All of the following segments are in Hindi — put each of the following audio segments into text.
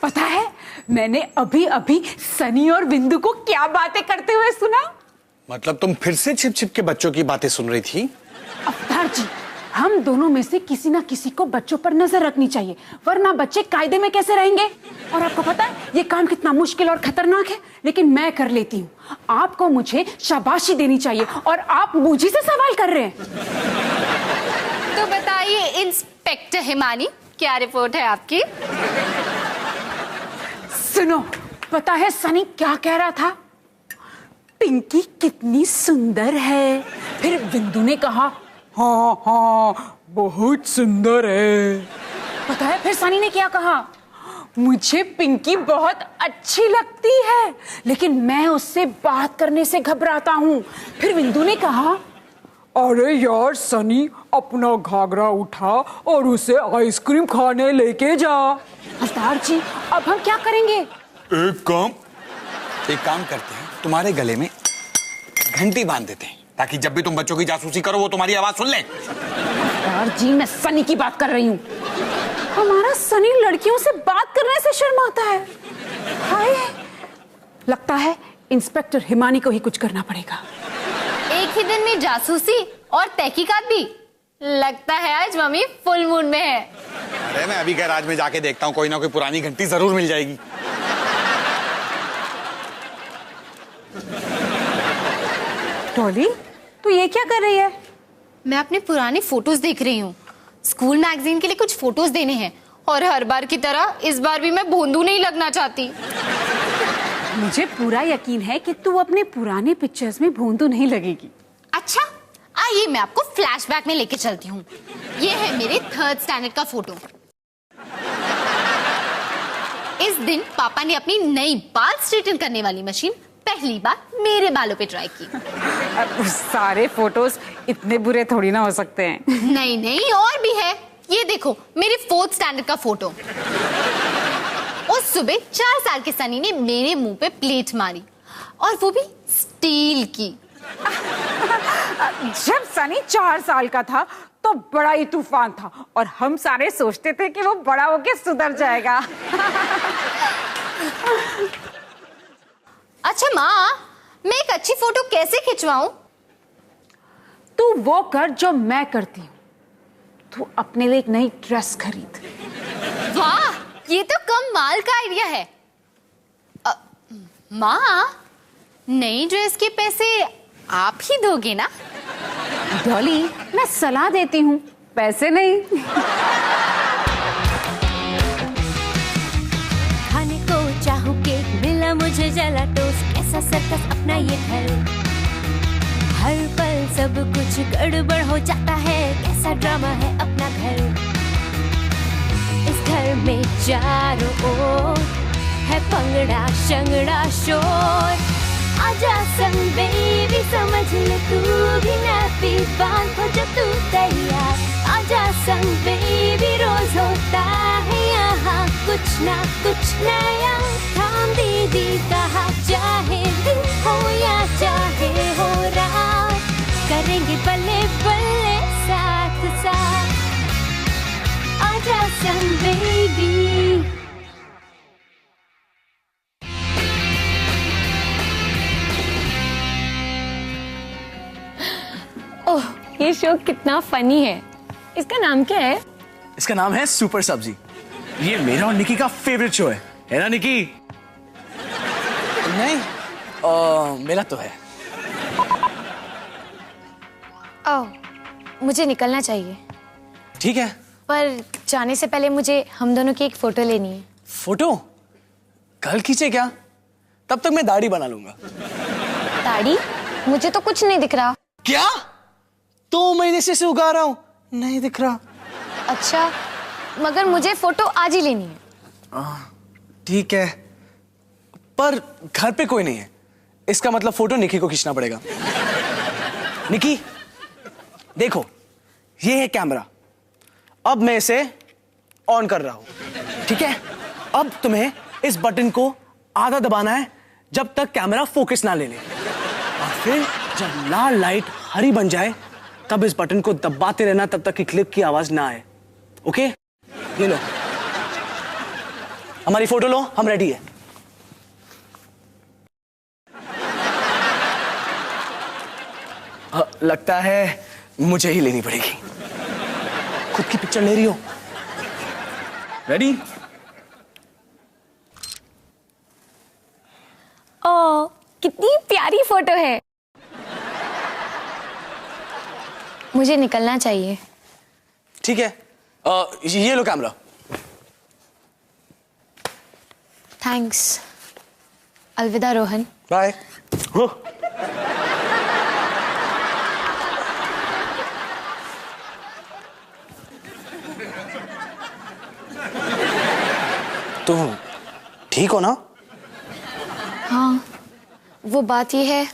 पता है मैंने अभी अभी सनी और बिंदु को क्या बातें करते हुए सुना। मतलब तुम फिर से छिप छिप के बच्चों की बातें सुन रही थी? अवतार जी, हम दोनों में से किसी ना किसी को बच्चों पर नजर रखनी चाहिए, वरना बच्चे कायदे में कैसे रहेंगे। और आपको पता है ये काम कितना मुश्किल और खतरनाक है, लेकिन मैं कर लेती हूँ। आपको मुझे शाबाशी देनी चाहिए और आप मुझे से सवाल कर रहे हैं। तो बताइए इंस्पेक्टर हिमानी, क्या रिपोर्ट है आपकी? सुनो, पता है सनी क्या कह रहा था? पिंकी कितनी सुंदर है। फिर बिंदु ने कहा हाँ हाँ बहुत सुंदर है। पता है फिर सनी ने क्या कहा? मुझे पिंकी बहुत अच्छी लगती है, लेकिन मैं उससे बात करने से घबराता हूँ। फिर बिंदु ने कहा अरे यार सनी, अपना घाघरा उठा और उसे आइसक्रीम खाने लेके जा। अवतार जी, अब हम क्या करेंगे? एक काम करते हैं, तुम्हारे गले में घंटी बांध देते हैं, ताकि जब भी तुम बच्चों की जासूसी करो वो तुम्हारी आवाज सुन ले। अवतार जी, मैं सनी की बात कर रही हूँ। हमारा सनी लड़कियों से बात करने से शर्माता है। हाय, लगता है इंस्पेक्टर हिमानी को ही कुछ करना पड़ेगा। एक ही दिन में जासूसी और तहकीकात भी? लगता है आज मम्मी फुल मूड में है। अरे मैं अभी गैराज में जाके देखता हूँ, कोई ना कोई पुरानी घंटी जरूर मिल जाएगी। डॉली, तू ये क्या कर रही है? मैं अपने पुराने फोटोज देख रही हूँ। स्कूल मैगजीन के लिए कुछ फोटोज देने हैं, और हर बार की तरह इस बार भी मैं भोंदू नहीं लगना चाहती। मुझे पूरा यकीन है कि तू अपने पुराने पिक्चर्स में भोंदू नहीं लगेगी। अच्छा, आइए मैं आपको फ्लैशबैक में लेके चलती हूँ। ये है मेरे 3rd स्टैंडर्ड का फोटो। इस दिन पापा ने अपनी नई बाल स्ट्रेटन करने वाली मशीन पहली बार मेरे बालों पे ट्राई की। सारे फोटोज इतने बुरे थोड़ी ना हो सकते हैं। नहीं नहीं, और भी है। ये देखो मेरे 4th स्टैंडर्ड का फोटो। उस सुबह 4 साल के सनी ने मेरे मुंह पे प्लेट मारी, और वो भी स्टील की। जब सनी 4 साल का था तो बड़ा ही तूफान था, और हम सारे सोचते थे कि वो बड़ा होके सुधर जाएगा। अच्छा माँ, मैं एक अच्छी फोटो कैसे खिंचवाऊं? तू वो कर जो मैं करती हूँ। तू अपने लिए एक नई ड्रेस खरीद। वाह, ये तो कमाल का आइडिया है। माँ, नई ड्रेस के पैसे आप ही दोगे ना? डॉली, मैं सलाह देती हूँ, पैसे नहीं। खाने को चाहूं केक, मिला मुझे जला टोस्ट, ऐसा सर्कस अपना ये घर। हर पल सब कुछ गड़बड़ हो जाता है, कैसा ड्रामा है अपना घर। इस घर में चारों ओर है भंगड़ा शंगड़ा शोर। आजा संग बेबी, समझ ले तू भी नैपी, बांध हो जब तू तैयार। आजा संग बेबी, रोज होता है यहाँ कुछ ना कुछ नया। थाम दीदी कहा, चाहे दिन हो या चाहे हो रात, करेंगे बल्ले बल्ले साथ साथ। आजा संग बेबी। ओह, ये शो कितना फनी है। इसका नाम क्या है? इसका नाम है सुपर सब्जी। ये मेरा और निकी का फेवरेट शो है ना निकी? नहीं, मेरा तो है। ओह, मुझे निकलना चाहिए। ठीक है, पर जाने से पहले मुझे हम दोनों की एक फोटो लेनी है। फोटो कल खींचे क्या? तब तक मैं दाढ़ी बना लूंगा। दाढ़ी? मुझे तो कुछ नहीं दिख रहा। क्या? 2 महीने से उगा रहा हूं, नहीं दिख रहा। अच्छा, मगर मुझे फोटो आज ही लेनी है। ठीक है, पर घर पे कोई नहीं है, इसका मतलब फोटो निकी को खींचना पड़ेगा। निकी देखो, ये है कैमरा। अब मैं इसे ऑन कर रहा हूं, ठीक है? अब तुम्हें इस बटन को आधा दबाना है जब तक कैमरा फोकस ना ले ले, और फिर जब लाल लाइट हरी बन जाए तब इस बटन को दबाते रहना तब तक कि क्लिप की आवाज ना आए। ओके, ये लो। हमारी फोटो लो, हम रेडी है। लगता है मुझे ही लेनी पड़ेगी। खुद की पिक्चर ले रही हो? रेडी? ओ, कितनी प्यारी फोटो है। मुझे निकलना चाहिए। ठीक है, ये लो कैमरा। थैंक्स। अलविदा रोहन। बाय। तुम ठीक हो ना? हाँ, वो बात ही है।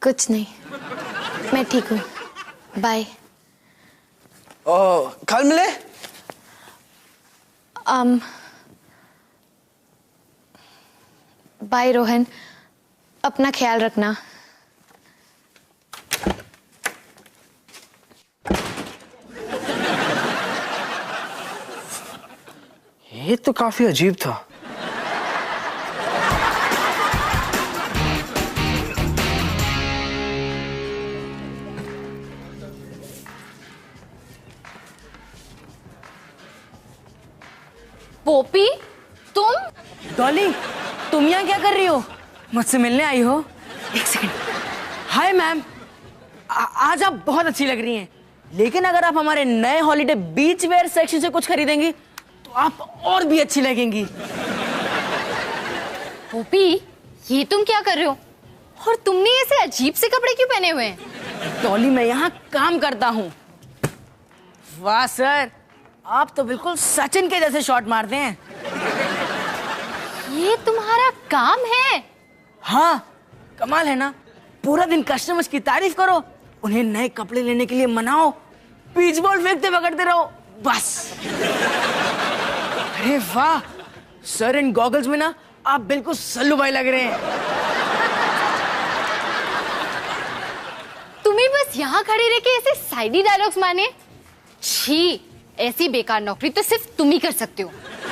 कुछ नहीं, मैं ठीक हूँ। बाय। कल मिले? बाय रोहन, अपना ख्याल रखना। ये तो काफी अजीब था। पोपी, तुम? डॉली, तुम यहाँ क्या कर रही हो? मुझसे मिलने आई हो? एक सेकंड। हाय मैम, आज आप बहुत अच्छी लग रही हैं, लेकिन अगर आप हमारे नए हॉलीडे बीच वेयर सेक्शन से कुछ खरीदेंगी तो आप और भी अच्छी लगेंगी। पोपी, ये तुम क्या कर रहे हो? और तुमने ऐसे अजीब से कपड़े क्यों पहने हुए हैं? डॉली, मैं यहाँ काम करता हूँ। वाह सर, आप तो बिल्कुल सचिन के जैसे शॉट मारते हैं। ये तुम्हारा काम है? हाँ, कमाल है ना। पूरा दिन कस्टमर्स की तारीफ करो, उन्हें नए कपड़े लेने के लिए मनाओ, बीच बॉल फेंकते पकड़ते रहो, बस। अरे वाह सर, इन गॉगल्स में ना आप बिल्कुल सल्लू भाई लग रहे हैं। तुम्हें बस यहाँ खड़े रह के ऐसे साइडी डायलॉग्स माने? छी, ऐसी बेकार नौकरी तो सिर्फ तुम ही कर सकते हो।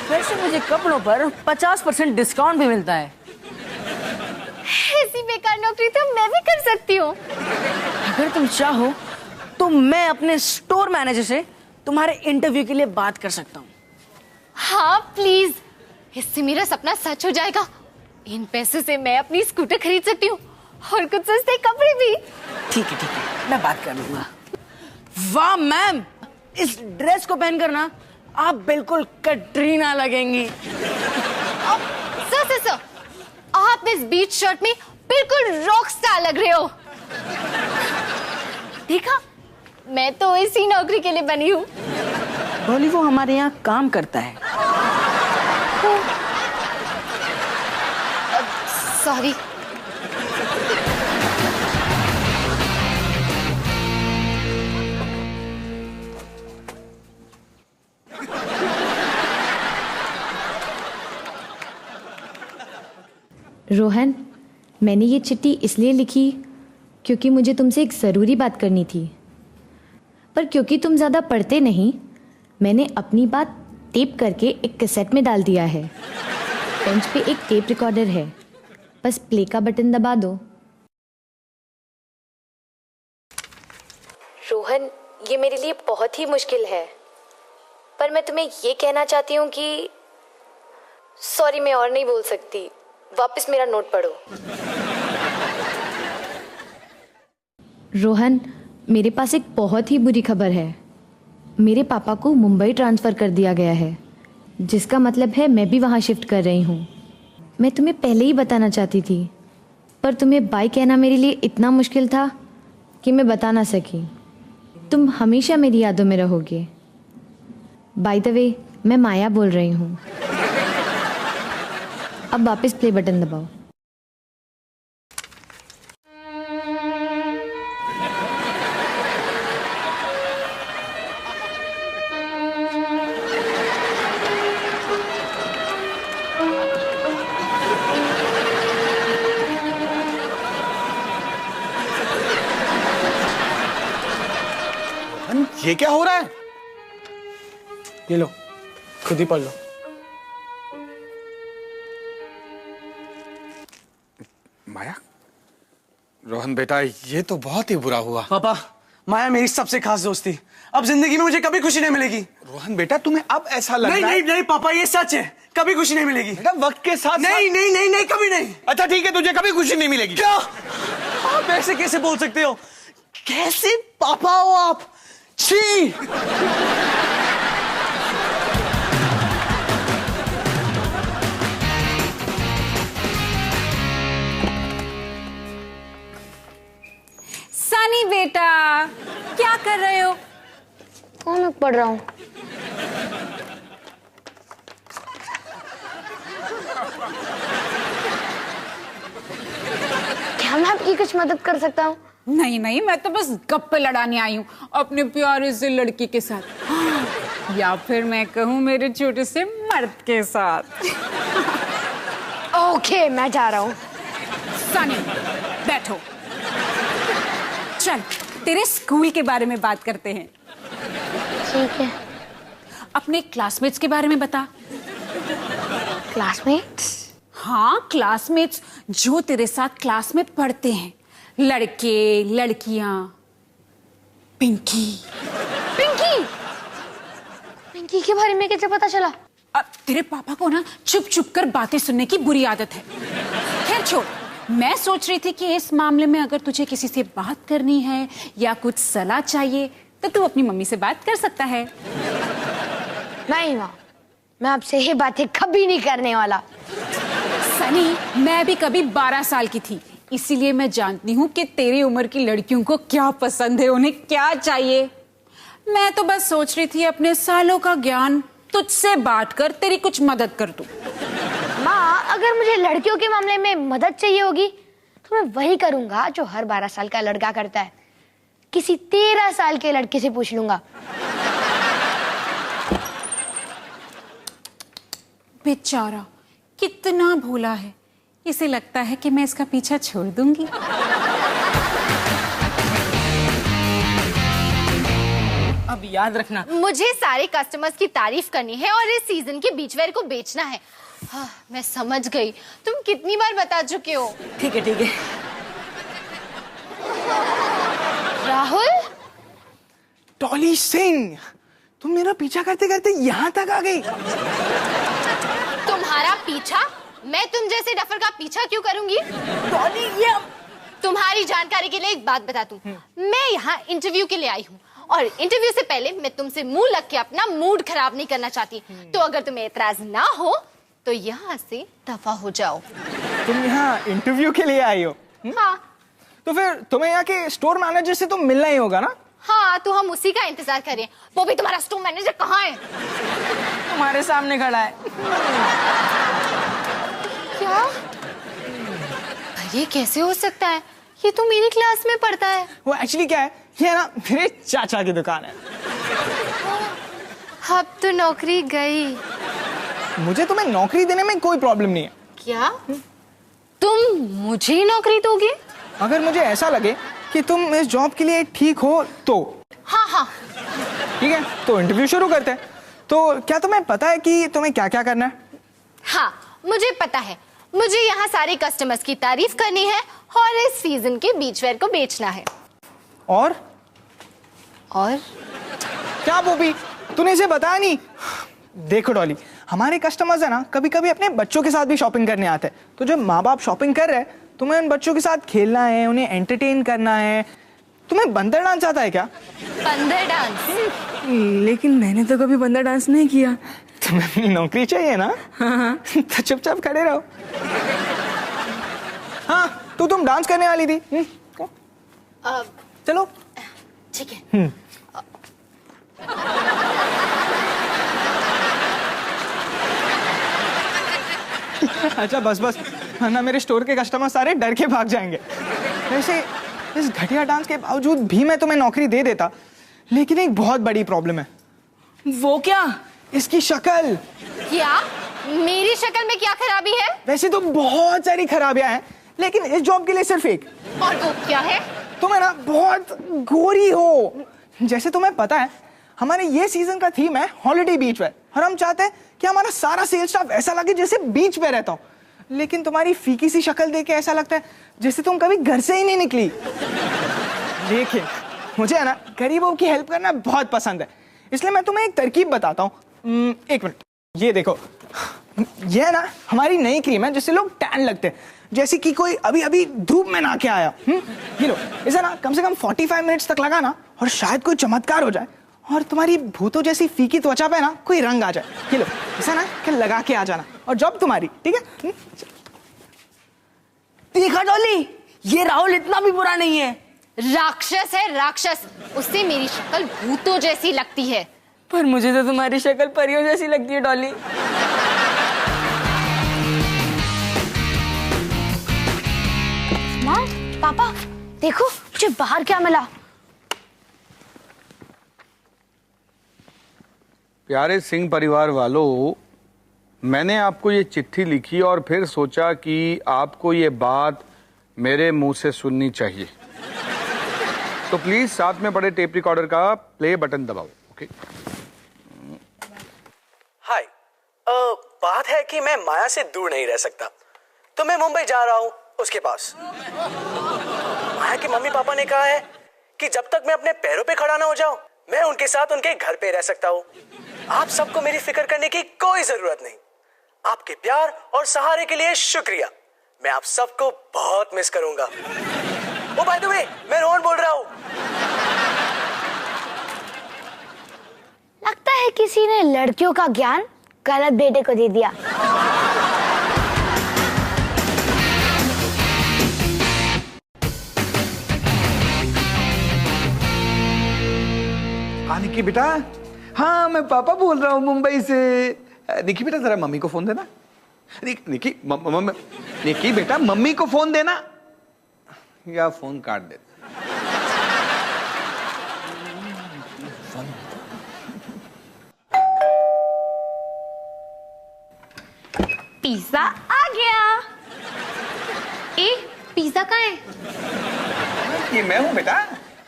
वैसे मुझे कपड़ों पर 50% डिस्काउंट भी मिलता है। ऐसी बेकार नौकरी तो मैं भी कर सकती हूँ। अगर तुम चाहो तो मैं अपने स्टोर मैनेजर से तुम्हारे इंटरव्यू के लिए बात कर सकता हूँ। हाँ प्लीज, इससे मेरा सपना सच हो जाएगा। इन पैसे से मैं अपनी स्कूटर खरीद सकती हूँ और कुछ सस्ते कपड़े भी। ठीक है, मैं बात कर लूंगा। वाह मैम, इस ड्रेस को पहनकर ना आप बिल्कुल कटरीना लगेंगी। सर, आप इस बीच शर्ट में बिल्कुल रॉक स्टार लग रहे हो। देखा, मैं तो इसी नौकरी के लिए बनी हूँ। डॉली, वो हमारे यहाँ काम करता है। सॉरी। रोहन, मैंने ये चिट्ठी इसलिए लिखी क्योंकि मुझे तुमसे एक ज़रूरी बात करनी थी, पर क्योंकि तुम ज़्यादा पढ़ते नहीं, मैंने अपनी बात टेप करके एक कैसेट में डाल दिया है। बेंच पे एक टेप रिकॉर्डर है, बस प्ले का बटन दबा दो। रोहन, ये मेरे लिए बहुत ही मुश्किल है, पर मैं तुम्हें ये कहना चाहती हूँ कि सॉरी, मैं और नहीं बोल सकती। वापस मेरा नोट पढ़ो। रोहन, मेरे पास एक बहुत ही बुरी खबर है। मेरे पापा को मुंबई ट्रांसफ़र कर दिया गया है, जिसका मतलब है मैं भी वहाँ शिफ्ट कर रही हूँ। मैं तुम्हें पहले ही बताना चाहती थी, पर तुम्हें बाय कहना मेरे लिए इतना मुश्किल था कि मैं बता ना सकी। तुम हमेशा मेरी यादों में रहोगे। बाय द वे, मैं माया बोल रही हूँ। अब वापस प्ले बटन दबाओ। ये क्या हो रहा है? ये लो, खुद ही पढ़ लो। माया, रोहन बेटा, ये तो बहुत ही बुरा हुआ। पापा, माया मेरी सबसे खास दोस्त थी। अब जिंदगी में मुझे कभी खुशी नहीं मिलेगी। रोहन बेटा, तुम्हें अब ऐसा लग नहीं रहा है? नहीं नहीं पापा, ये सच है, कभी खुशी नहीं मिलेगी। बेटा, वक्त के साथ नहीं नहीं नहीं नहीं, कभी नहीं। अच्छा ठीक है, तुझे कभी खुशी नहीं मिलेगी। क्या आप ऐसे कैसे बोल सकते हो? कैसे पापा हो आप? छी! सनी बेटा, क्या कर रहे हो? कॉमिक पढ़ रहा हूँ। क्या मैं आपकी कुछ मदद कर सकता हूँ? नहीं नहीं, मैं तो बस गप्पे लड़ाने आई हूँ अपने प्यारे से लड़की के साथ, या फिर मैं कहूँ मेरे छोटे से मर्द के साथ। ओके, मैं जा रहा हूँ। सनी, बैठो। चल, तेरे स्कूल के बारे में बात करते हैं। ठीक है। अपने क्लासमेट्स के बारे में बता। क्लासमेट्स? हाँ, क्लासमेट्स जो तेरे साथ क्लास में पढ़ते हैं, लड़के लड़कियां। पिंकी। पिंकी? पिंकी के बारे में कैसे पता चला? अब तेरे पापा को ना चुप चुप कर बातें सुनने की बुरी आदत है। खैर छोड़, मैं सोच रही थी कि इस मामले में अगर तुझे किसी से बात करनी है या कुछ सलाह चाहिए तो तू अपनी मम्मी से बात कर सकता है। नहीं माँ, मैं आपसे ये बातें कभी नहीं करने वाला। सनी, मैं भी कभी 12 साल की थी, इसीलिए मैं जानती हूँ कि तेरी उम्र की लड़कियों को क्या पसंद है, उन्हें क्या चाहिए। मैं तो बस सोच रही थी अपने सालों का ज्ञान तुझसे बांट कर तेरी कुछ मदद कर दूं। माँ, अगर मुझे लड़कियों के मामले में मदद चाहिए होगी तो मैं वही करूंगा जो हर 12 साल का लड़का करता है। किसी 13 साल के लड़के से पूछ लूंगा। बेचारा कितना भोला है, इसे लगता है कि मैं इसका पीछा छोड़ दूंगी। अब याद रखना, मुझे सारे कस्टमर्स की तारीफ करनी है और इस सीजन के बीचवेयर को बेचना है। हाँ, मैं समझ गई, तुम कितनी बार बता चुके हो। ठीक है ठीक है। राहुल, डॉली सिंह, तुम मेरा पीछा करते करते यहाँ तक आ गई। तुम्हारा पीछा? मैं तुम जैसे डफर का पीछा क्यों करूंगी? डॉली, ये तुम्हारी जानकारी के लिए एक बात बता दूं, मैं यहाँ इंटरव्यू के लिए आई हूँ और इंटरव्यू से पहले मैं तुमसे मुंह लग के अपना मूड खराब नहीं करना चाहती। तो अगर तुम्हें एतराज ना हो तो यहाँ से दफा हो जाओ। तुम यहाँ इंटरव्यू के लिए आई हो? हाँ तो फिर तुम्हें यहाँ के स्टोर मैनेजर से तो मिलना ही होगा ना? हाँ, तो हम उसी का इंतजार करें। वो भी तुम्हारा स्टोर मैनेजर कहाँ है? तुम्हारे सामने खड़ा है। क्या? ये कैसे हो सकता है? ये तो मेरी क्लास में पढ़ता है। वो एक्चुअली क्या है, ये ना मेरे चाचा की दुकान है। अब तो नौकरी गई। मुझे तुम्हें नौकरी देने में कोई प्रॉब्लम नहीं है। क्या? तुम मुझे नौकरी दोगे? अगर मुझे ऐसा लगे कि तुम इस जॉब के लिए ठीक हो तो। हाँ हाँ। ठीक है, तो इंटरव्यू शुरू करते हैं। तो क्या तुम्हें पता है कि तुम्हें क्या क्या करना है? हाँ, मुझे पता है। मुझे यहाँ सारे कस्टमर्स की तारीफ करनी है और इस सीजन के बीचवेयर को बेचना है। और क्या बॉबी, तूने इसे बताया नहीं? देखो डॉली, हमारे कस्टमर्स है ना, कभी कभी अपने बच्चों के साथ भी शॉपिंग करने आते हैं। तो जब माँ बाप शॉपिंग कर रहे हैं, तुम्हें उन बच्चों के साथ खेलना है, उन्हें एंटरटेन करना है। तुम्हें बंदर डांस आता है क्या? बंदर डांस? लेकिन मैंने तो कभी बंदर डांस नहीं किया। तुम्हें अपनी नौकरी चाहिए ना? हाँ। तो चुपचाप खड़े रहो। हाँ, तो तुम डांस करने वाली थी। चलो। ठीक है। अच्छा बस बस, वरना मेरे स्टोर के कस्टमर सारे डर के भाग जाएंगे। वैसे इस घटिया डांस के बावजूद भी मैं तुम्हें नौकरी दे देता, लेकिन एक बहुत बड़ी प्रॉब्लम है। वो क्या? इसकी शक्ल। क्या? मेरी शक्ल में क्या खराबी है? वैसे तो बहुत सारी खराबियां हैं, लेकिन इस जॉब के लिए सिर्फ एक। और वो क्या है? तुम है ना बहुत गोरी हो। जैसे तुम्हें पता है, हमारे ये सीजन का थीम है हॉलिडे बीच वेयर, और हम चाहते हैं कि हमारा सारा सेल्स स्टाफ ऐसा लगे जैसे बीच पे रहता हूँ। लेकिन तुम्हारी फीकी सी शक्ल देख के ऐसा लगता है जैसे तुम कभी घर से ही नहीं निकली। लेकिन मुझे है ना गरीबों की हेल्प करना बहुत पसंद है, इसलिए मैं तुम्हें एक तरकीब बताता हूँ। एक मिनट, ये देखो, ये है ना हमारी नई क्रीम है जिससे लोग टैन लगते हैं, जैसे कि कोई अभी अभी धूप में नहा के आया। ये लो, इसे ना कम से कम 45 मिनट्स तक लगाना और शायद कोई चमत्कार हो जाए और तुम्हारी भूतों जैसी फीकी त्वचा पे ना कोई रंग आ जाए। ये लो, इसे ना कल लगा के आ जाना और जॉब तुम्हारी, ठीक है? देखा डॉली, ये राहुल इतना भी बुरा नहीं है। राक्षस है राक्षस, उससे मेरी शक्ल भूतों जैसी लगती है। पर मुझे तो तुम्हारी शक्ल परियों जैसी लगती है डॉली। माँ, पापा, देखो मुझे बाहर क्या मिला। प्यारे सिंह परिवार वालों, मैंने आपको ये चिट्ठी लिखी और फिर सोचा कि आपको ये बात मेरे मुंह से सुननी चाहिए, तो प्लीज साथ में पड़े टेप रिकॉर्डर का प्ले बटन दबाओ। ओके। हाय, बात है कि मैं माया से दूर नहीं रह सकता, तो मैं मुंबई जा रहा हूँ उसके पास। माया के मम्मी पापा ने कहा है कि जब तक मैं अपने पैरों पे खड़ा ना हो जाऊं, मैं उनके साथ उनके घर पे रह सकता हूँ। आप सबको मेरी फिक्र करने की कोई जरूरत नहीं। आपके प्यार और सहारे के लिए शुक्रिया। मैं आप सबको बहुत मिस करूंगा। ओ बाय द वे, मैं रोहन बोल रहा हूँ। लगता है किसी ने लड़कियों का ज्ञान गलत बेटे को दे दिया। हाँ निकी बेटा, हाँ मैं पापा बोल रहा हूँ मुंबई से। निकी बेटा जरा मम्मी को फोन देना। निकी निकी बेटा मम्मी को फोन देना, या फोन काट दे। पिज्जा आ गया। ए, पिज्जा कहाँ है? ये मैं हूँ बेटा,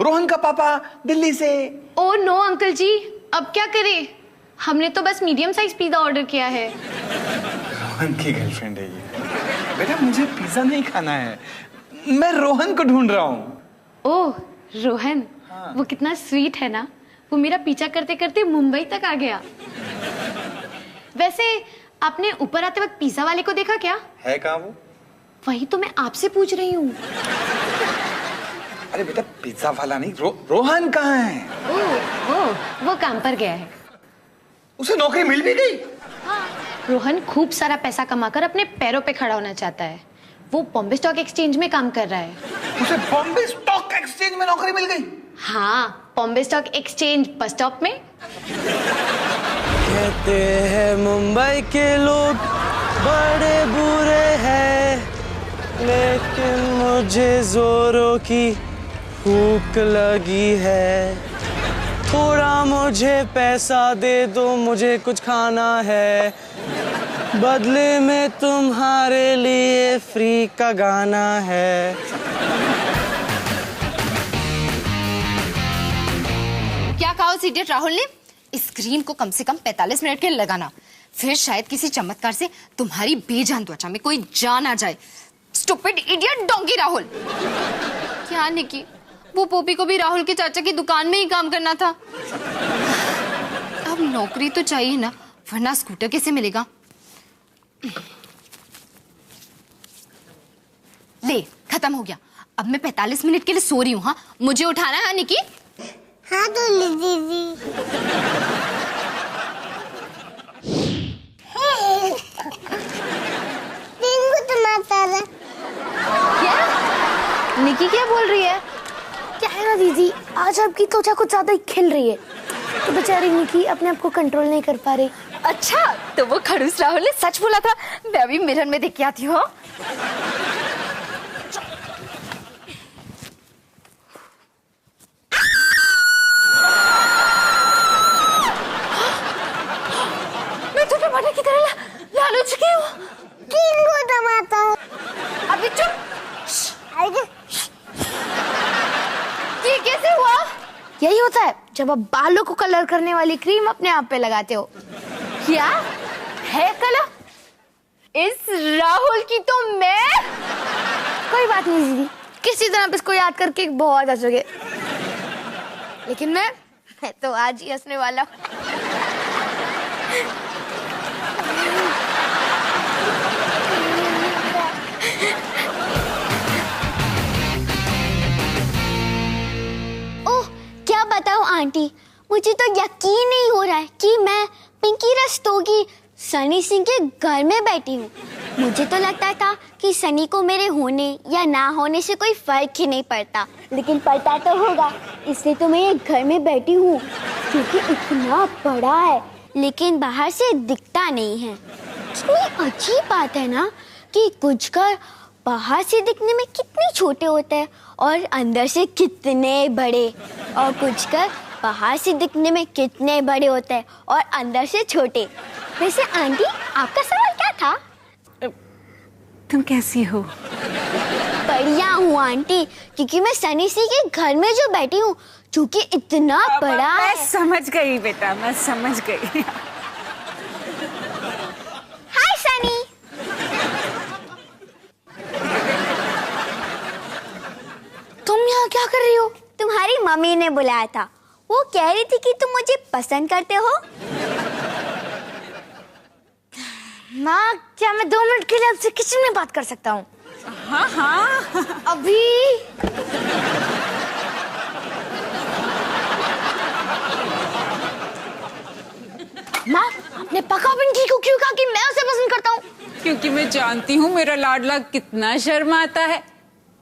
रोहन का पापा दिल्ली से। ओ नो अंकल जी, अब क्या करें? हमने तो बस मीडियम साइज पिज्जा ऑर्डर किया है। रोहन की गर्लफ्रेंड है ये। बेटा मुझे पिज्जा नहीं खाना है, मैं रोहन को ढूंढ रहा हूँ। ओह रोहन, हाँ। वो कितना स्वीट है ना, वो मेरा पीछा करते करते मुंबई तक आ गया। वैसे आपने ऊपर आते वक्त पिज्जा वाले को देखा क्या? है कहाँ वो? वही तो मैं आपसे पूछ रही हूँ। अरे बेटा पिज्जा वाला नहीं, रोहन कहाँ है? ओह, वो काम पर गया है। उसे नौकरी मिल भी गई? हाँ, रोहन खूब सारा पैसा कमाकर अपने पैरों पे खड़ा होना चाहता है। वो बॉम्बे स्टॉक एक्सचेंज में काम कर रहा है। उसे बॉम्बे स्टॉक एक्सचेंज में नौकरी मिल गई? हाँ, Bombay stock exchange bus stop में। कहते हैं मुंबई के लोग बड़े बुरे हैं, लेकिन मुझे जोरों की भूख लगी है। थोड़ा मुझे पैसा दे दो, मुझे कुछ खाना है, बदले में तुम्हारे लिए फ्री का गाना है। क्या कहा उस इडियट राहुल ने? स्क्रीन को कम से कम 45 मिनट के लिए लगाना, फिर शायद किसी चमत्कार से तुम्हारी बेजान त्वचा में कोई जान आ जाए। स्टूपिड इडियट डोंगी राहुल। क्या निकी, वो पोपी को भी राहुल के चाचा की दुकान में ही काम करना था। अब नौकरी तो चाहिए ना, वरना स्कूटर कैसे मिलेगा? ले, खत्म हो गया। अब मैं 45 मिनट के लिए सो रही हूँ। हाँ, मुझे उठाना है निकी। हाँ तो दीदी। क्या? निकी क्या बोल रही है? क्या है ना दीदी, आज आपकी त्वचा कुछ ज्यादा ही खिल रही है, तो बेचारी निकी अपने आप को कंट्रोल नहीं कर पा रही। अच्छा, तो वो खड़ूस राहुल ने सच बोला था। मैं अभी मिरर में देख के आती हूँ। मैं तो टमाटर की तरह लाल हो चुकी हूँ। तीन को टमाटर। अभी चुप। ये कैसे हुआ? यही होता होता है जब आप बालों को कलर करने वाली क्रीम अपने आप पे लगाते हो। क्या है कलर? इस राहुल की तो मैं। कोई बात नहीं दीदी, किसी तरह आप इसको याद करके बहुत हंसोगे। लेकिन मैं तो आज ही हंसने वाला हूँ। ओह, क्या बताऊं आंटी, मुझे तो यकीन नहीं हो रहा है कि मैं पिंकी रस्तोगी सनी सिंह के घर में बैठी हूँ। मुझे तो लगता था कि सनी को मेरे होने या ना होने से कोई फर्क ही नहीं पड़ता, लेकिन पड़ता तो होगा, इसलिए तो मैं ये घर में बैठी हूँ, क्योंकि इतना बड़ा है लेकिन बाहर से दिखता नहीं है। कितनी अजीब बात है ना कि कुछ घर बाहर से दिखने में कितने छोटे होते हैं और अंदर से कितने बड़े, और कुछ घर बाहर से दिखने में कितने बड़े होते हैं और अंदर से छोटे। वैसे आंटी, आपका सवाल क्या था? तुम कैसी हो? बढ़िया हूँ आंटी, क्योंकि मैं सनी सिंह के घर में जो बैठी हूँ, जो कि इतना बड़ा मैं है। समझ गई बेटा, मैं समझ गई। हाय सनी। तुम यहाँ क्या कर रही हो? तुम्हारी मम्मी ने बुलाया था, वो कह रही थी कि तुम मुझे पसंद करते हो। माँ, क्या मैं 2 मिनट के लिए आपसे किचन में बात कर सकता हूँ? हाँ हाँ, अभी। माँ, आपने पका पिंकी को क्यों कहा कि मैं उसे पसंद करता हूँ? क्योंकि मैं जानती हूँ मेरा लाडला कितना शर्माता है।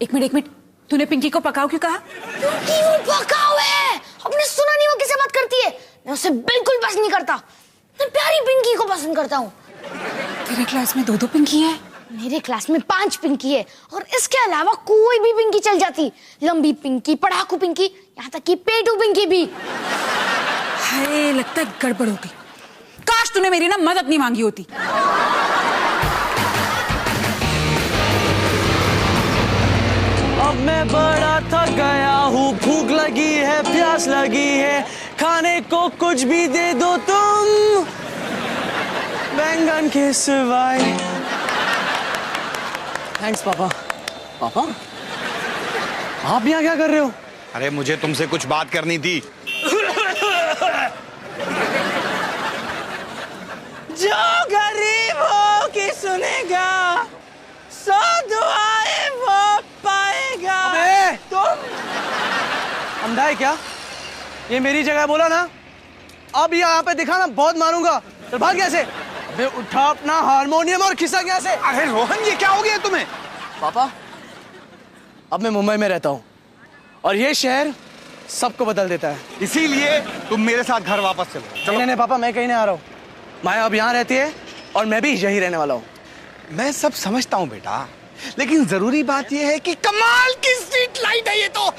एक मिनट, तूने पिंकी को पकाओ क्यों कहा? क्योंकि वो पकाओ है। आपने सुना नहीं वो किससे बात करती है? मैं उसे बिल्कुल पसंद नहीं करता। मैं प्यारी पिंकी को पसंद करता हूँ। तेरे क्लास में 2 पिंकी है? मेरे क्लास में 5 पिंकी है, और इसके अलावा कोई भी पिंकी चल जाती। लंबी पिंकी, पढ़ाकू पिंकी, यहाँ तक कि पेटू पिंकी भी। हाय, लगता है गड़बड़ हो गई। काश तूने मेरी ना मदद नहीं मांगी होती। अब मैं बड़ा थक गया हूँ, भूख लगी है, प्यास लगी है, खाने को कुछ भी दे दो तुम, बैंगन के सिवाय। थैंक्स पापा। पापा, आप यहाँ क्या कर रहे हो? अरे मुझे तुमसे कुछ बात करनी थी। जो गरीब हो के सुनेगा, सौ दुआएं वो पाएगा। अबे तुम अंधा है क्या? ये मेरी जगह बोला ना, अब यहाँ पे दिखाना बहुत मारूंगा। चल भाग यहाँ से। अबे उठा अपना हारमोनियम और खिसक यहाँ से। अरे रोहन, ये क्या हो गया तुम्हें? पापा, अब मैं मुंबई में रहता हूँ और ये शहर सबको बदल देता है। इसीलिए तुम मेरे साथ घर वापस चलो। नहीं पापा, मैं कहीं नहीं आ रहा हूँ। माया अब यहाँ रहती है और मैं भी यही रहने वाला हूँ। मैं सब समझता हूँ बेटा, लेकिन जरूरी बात यह है कि कमाल की स्ट्रीट लाइट है ये तो।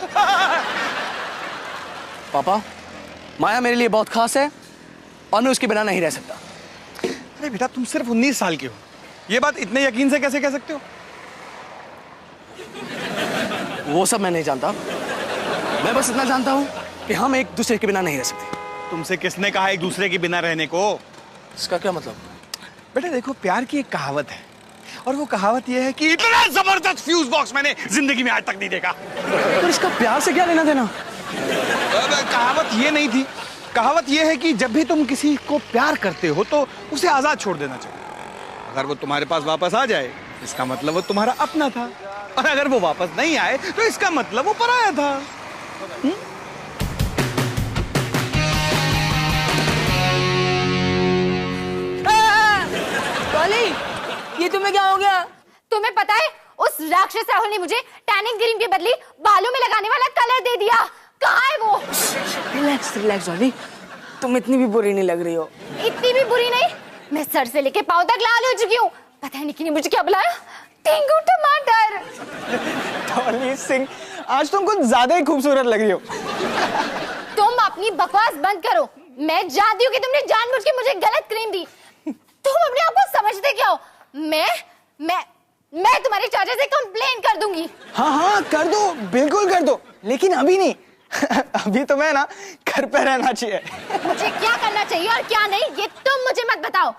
पापा, माया मेरे लिए बहुत खास है और मैं उसके बिना नहीं रह सकता। अरे बेटा, तुम सिर्फ 19 साल के हो, ये बात इतने यकीन से कैसे कह सकते हो? वो सब मैं नहीं जानता, मैं बस इतना जानता हूँ कि हम एक दूसरे के बिना नहीं रह सकते। तुमसे किसने कहा एक दूसरे के बिना रहने को? इसका क्या मतलब? बेटा देखो, प्यार की एक कहावत है, और वो कहावत ये है कि इतना जबरदस्त फ्यूज बॉक्स मैंने जिंदगी में आज तक नहीं देखा। तो इसका प्यार से क्या लेना देना? कहावत ये नहीं थी, कहावत ये है कि जब भी तुम किसी को प्यार करते हो तो उसे आजाद छोड़ देना चाहिए। अगर वो तुम्हारे पास वापस आ जाए, इसका मतलब वो तुम्हारा अपना था, और अगर वो वापस नहीं आए तो इसका मतलब वो पराया था। ये तुम्हें क्या हो गया? तुम्हें पता है, उस राक्षस राहुल ने मुझे टैनिंग क्रीम के बदले बालों में लगाने वाला कलर दे दिया। कहाँ है वो? रिलैक्स रिलैक्स डॉली, तुम इतनी भी बुरी नहीं लग रही हो। इतनी भी बुरी नहीं, मैं सर से लेके पांव तक लाल हो चुकी हूँ। पता है निकी ने मुझे क्या बुलाया? टेंगू टमाटर। डॉली सिंह, आज तुम कुछ ज्यादा ही खूबसूरत लग रही हो। तुम अपनी बकवास बंद करो। मैं जानती हूँ कि तुमने जानबूझ के मुझे गलत क्रीम दी। तुम अपने आप को समझते क्या हो? मैं तुम्हारे चाचा से कंप्लेन कर दूंगी। हाँ हाँ कर दो, बिल्कुल कर दो, लेकिन अभी नहीं, अभी तो मैं ना घर पे रहना चाहिए। मुझे क्या करना चाहिए और क्या नहीं ये तुम मुझे मत बताओ।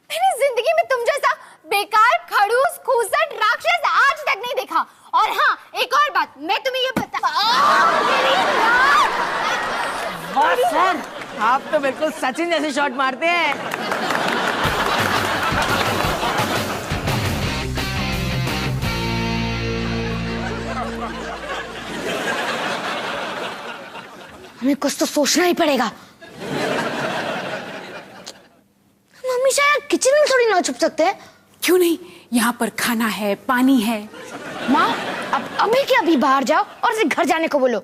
मैंने जिंदगी में तुम जैसा बेकार, खड़ूस, खूसट, राक्षस आज तक नहीं देखा। और हाँ, एक और बात मैं तुम्हें ये बता, मेरी नाक! वाह सर, आप तो बिल्कुल सचिन जैसे शॉट मारते हैं। हमें कुछ तो सोचना ही पड़ेगा। मम्मी शायद किचन में थोड़ी ना छुप सकते हैं। क्यों नहीं, यहाँ पर खाना है, पानी है। माँ, अब अभी के अभी बाहर जाओ और उसे घर जाने को बोलो।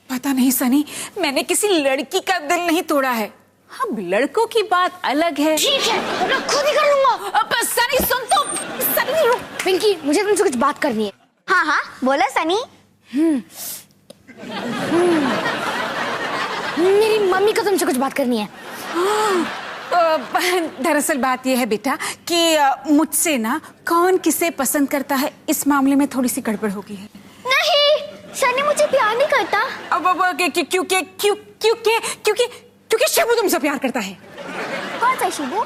पता नहीं सनी, मैंने किसी लड़की का दिल नहीं तोड़ा है। अब लड़कों की बात अलग है। ठीक है, तो मैं खुद ही कर लूंगा। अब सनी सुन तो, सनी रुक। पिंकी, मुझे तुमसे कुछ बात करनी है। हाँ हाँ, बोलो सनी। मेरी मम्मी को तुमसे कुछ बात करनी है। दरअसल बात यह है बेटा कि मुझसे ना कौन किसे पसंद करता है इस मामले में थोड़ी सी गड़बड़ हो गई है। नहीं, सनी मुझे प्यार नहीं करता। अब क्योंकि शिबू तुमसे प्यार करता है। कौन सा शिबू?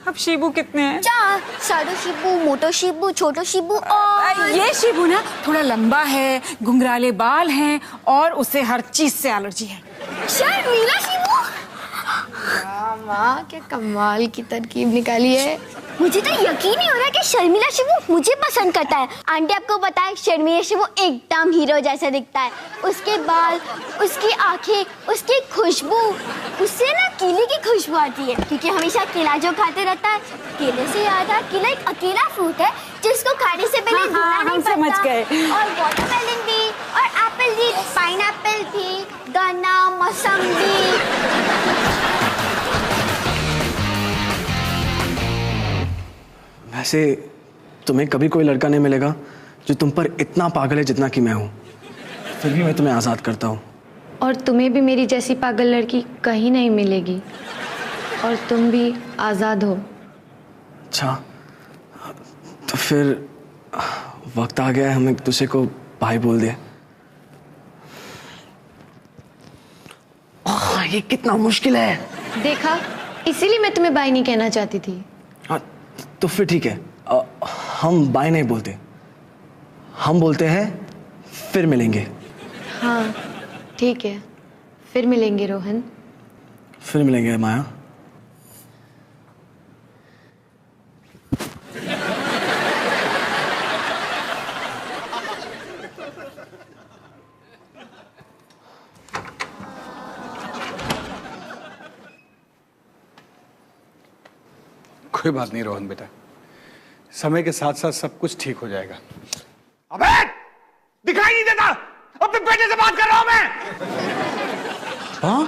अब शिबू कितने हैं? 4, साडो शिबू, मोटो शिबू, छोटो शिबू और ये शिबू ना थोड़ा लंबा है, घुंघराले बाल हैं और उसे हर चीज से एलर्जी है। शर्मिला शिबू। माँ, क्या कमाल की तरकीब निकाली है। मुझे तो यकीन नहीं हो रहा कि शर्मिला शिबू मुझे पसंद करता है। आंटी आपको पता है, शर्मिला शिबू एकदम हीरो जैसा दिखता है। उसके बाल, उसकी आंखें, उसकी खुशबू, उससे ना केले की खुशबू आती है क्योंकि हमेशा केला जो खाते रहता है। केले से याद है, केला एक अकेला फ्रूट है जिसको खाने से पहले धोना नहीं पड़ता। समझ गए। और वाटरमेलन भी, और एप्पल भी, पाइनएप्पल भी, गन्ना, मौसम्बी। वैसे तुम्हें कभी कोई लड़का नहीं मिलेगा जो तुम पर इतना पागल है जितना कि मैं हूँ। फिर भी मैं तुम्हें आज़ाद करता हूँ। और तुम्हें भी मेरी जैसी पागल लड़की कहीं नहीं मिलेगी। और तुम भी आज़ाद हो। अच्छा, तो फिर वक्त आ गया है हम एक दूसरे को भाई बोल दें। ये कितना मुश्किल है। देखा, इसीलिए मैं तुम्हें बाय नहीं कहना चाहती थी। हाँ, तो फिर ठीक है, हम बाय नहीं बोलते, हम बोलते हैं फिर मिलेंगे। हाँ ठीक है, फिर मिलेंगे रोहन। फिर मिलेंगे माया। कोई बात नहीं रोहन बेटा, समय के साथ साथ सब कुछ ठीक हो जाएगा। अबे दिखाई नहीं देता, अपने बेटे से बात कर रहा हूं मैं। हाँ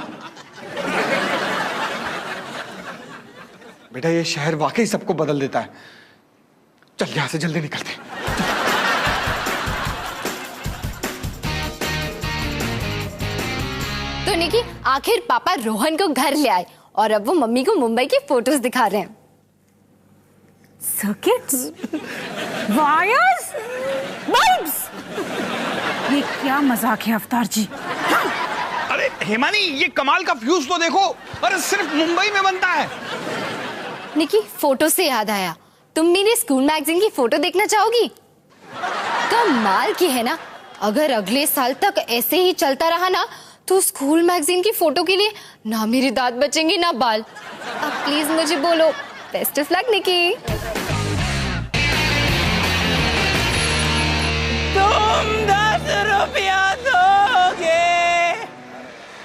बेटा ये शहर वाकई सबको बदल देता है। चल यहां से जल्दी निकलते हैं। तो निकी, आखिर पापा रोहन को घर ले आए और अब वो मम्मी को मुंबई की फोटोज दिखा रहे हैं। Circuits, wires, bulbs. ये क्या मजाक है अवतार जी। अरे हेमानी, ये कमाल का फ्यूज तो देखो। अरे सिर्फ मुंबई में बनता है। निकी, फोटो से याद आया, तुम मेरे स्कूल मैगजीन की फोटो देखना चाहोगी? कमाल की है ना। अगर अगले साल तक ऐसे ही चलता रहा ना तो स्कूल मैगजीन की फोटो के लिए ना मेरे दांत बचेंगे ना बाल। अब प्लीज मुझे बोलो, बेस्ट ऑफ लक निकी। तुम 10 रुपया दोगे,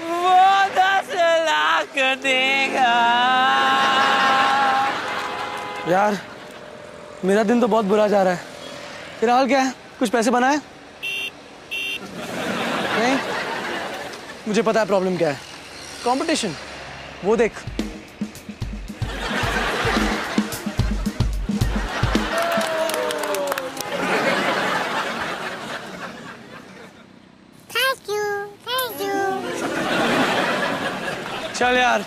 वो 10 लाख देगा। यार, मेरा दिन तो बहुत बुरा जा रहा है। तेरा हाल क्या है? कुछ पैसे बनाए? नहीं? मुझे पता है प्रॉब्लम क्या है। कंपटीशन। वो देख। Thank you. चल यार,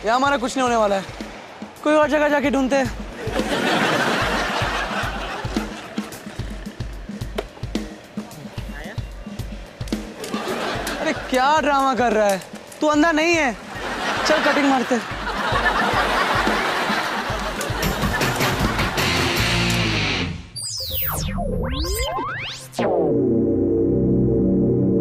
यहाँ हमारा कुछ नहीं होने वाला है। कोई और जगह जाके ढूंढते हैं। क्या ड्रामा कर रहा है? तू अंधा नहीं है। चल कटिंग मारते।